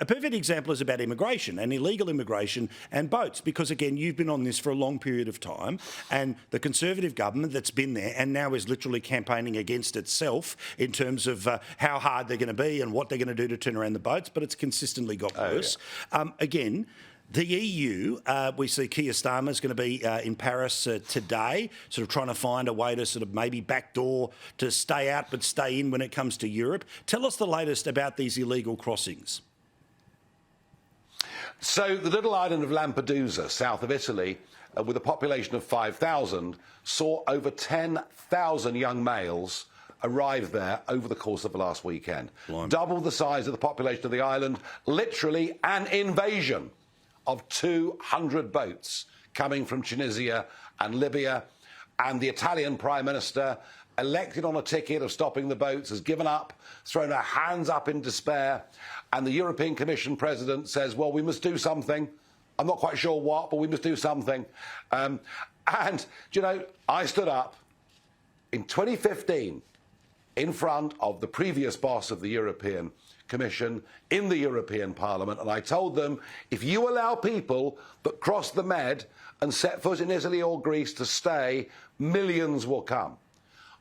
A perfect example is about immigration and illegal immigration and boats, because, again, you've been on this for a long period of time, and the Conservative government that's been there and now is literally campaigning against itself in terms of how hard they're going to be and what they're going to do to turn around the boats, but it's consistently got worse. Again, the EU, we see Keir Starmer's going to be in Paris today, sort of trying to find a way to sort of maybe backdoor to stay out but stay in when it comes to Europe. Tell us the latest about these illegal crossings. So the little island of Lampedusa, south of Italy, with a population of 5,000, saw over 10,000 young males arrive there over the course of the last weekend. Blimey. Double the size of the population of the island, literally an invasion of 200 boats coming from Tunisia and Libya. And the Italian Prime Minister, elected on a ticket of stopping the boats, has given up, thrown her hands up in despair. And the European Commission President says, well, we must do something. I'm not quite sure what, but we must do something. And, you know, I stood up in 2015 in front of the previous boss of the European Commission in the European Parliament, and I told them, if you allow people that cross the Med and set foot in Italy or Greece to stay, millions will come.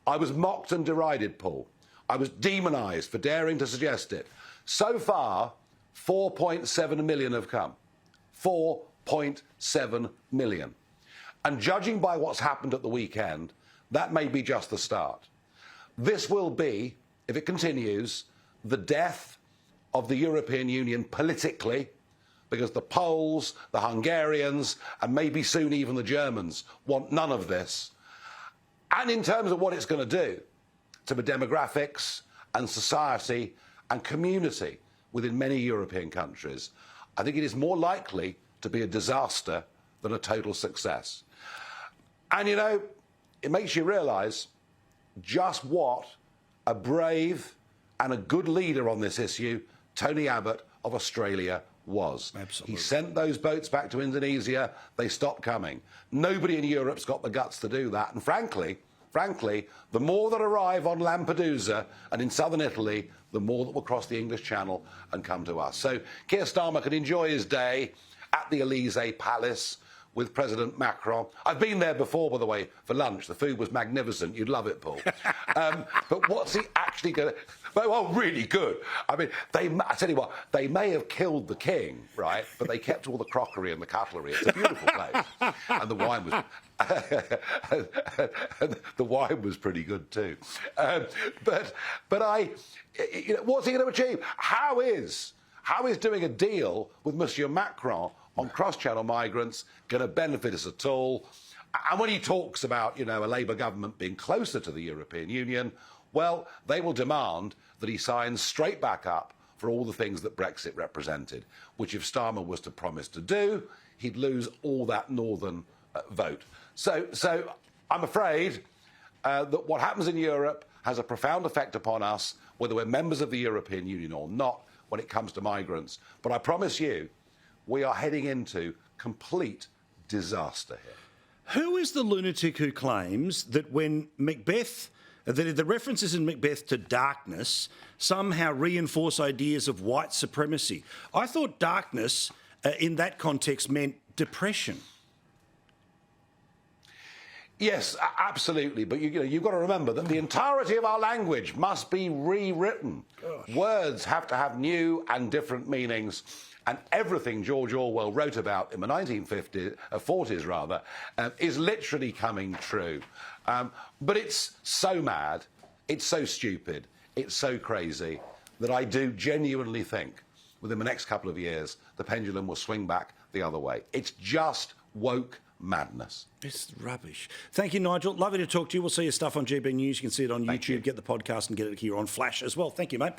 I was mocked and derided, Paul. I was demonised for daring to suggest it. So far, 4.7 million have come. 4.7 million. And judging by what's happened at the weekend, that may be just the start. This will be, if it continues, the death of the European Union politically, because the Poles, the Hungarians, and maybe soon even the Germans want none of this. And in terms of what it's going to do to the demographics and society and community within many European countries, I think it is more likely to be a disaster than a total success. And, you know, it makes you realise just what a brave and a good leader on this issue Tony Abbott of Australia was. Absolutely. He sent those boats back to Indonesia. They stopped coming. Nobody in Europe's got the guts to do that. And frankly, the more that arrive on Lampedusa and in southern Italy, the more that will cross the English Channel and come to us. So Keir Starmer can enjoy his day at the Elysee Palace with President Macron. I've been there before, by the way, for lunch. The food was magnificent. You'd love it, Paul. But what's he actually going to... Well, really good. I mean, I tell you what, they may have killed the king, right? But they kept all the crockery and the cutlery. It's a beautiful place. And the wine was... the wine was pretty good too. But you know, what's he going to achieve? How is doing a deal with Monsieur Macron on cross-channel migrants going to benefit us at all? And when he talks about, you know, a Labour government being closer to the European Union, well, they will demand that he signs straight back up for all the things that Brexit represented, which if Starmer was to promise to do, he'd lose all that northern vote. So I'm afraid that what happens in Europe has a profound effect upon us, whether we're members of the European Union or not, when it comes to migrants. But I promise you, we are heading into complete disaster here. Who is the lunatic who claims that when Macbeth... that the references in Macbeth to darkness somehow reinforce ideas of white supremacy? I thought darkness in that context meant depression. Yes, absolutely. But you've got to remember that the entirety of our language must be rewritten. Gosh. Words have to have new and different meanings. And everything George Orwell wrote about in the 40s, is literally coming true. But it's so mad, it's so stupid, it's so crazy that I do genuinely think within the next couple of years the pendulum will swing back the other way. It's just woke madness. It's rubbish. Thank you, Nigel. Lovely to talk to you. We'll see your stuff on GB News. You can see it on YouTube, get the podcast and get it here on Flash as well. Thank you, mate.